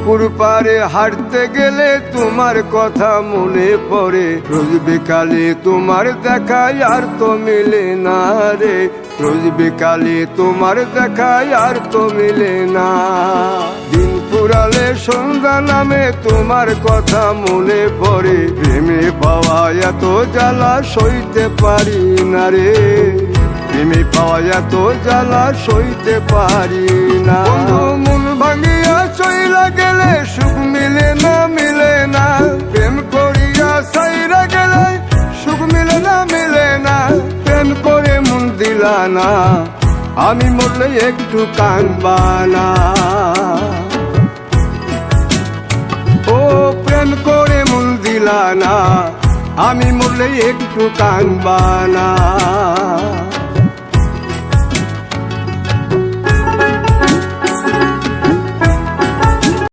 পুকুর পাড়ে হাঁটতে গেলে তোমার কথা মনে পড়ে, রোজ বিকালে তোমার দেখায় আর তো মিলে না রে, রোজ বিকালে তোমার দেখায় আর তো মিলে না। দিন ফুরালে সন্ধ্যা নামে তোমার কথা মনে পড়ে, প্রেমে পাওয়া এত জ্বালা সইতে পারি না রে, প্রেমে পাওয়া এত জ্বালা সইতে পারি না। মন ভাঙিয়া চইলা গেলে সুখ মিলে না, মিলে না, প্রেম করিয়া সাইরা গেলে সুখ মিলে না, মিলে না, প্রেম করে মন দিলা না, আমি মরলে একটু কাঁদবা না। ও প্রেম করে মন দিলা না, আমি মরলে একটু কাঁদবা না।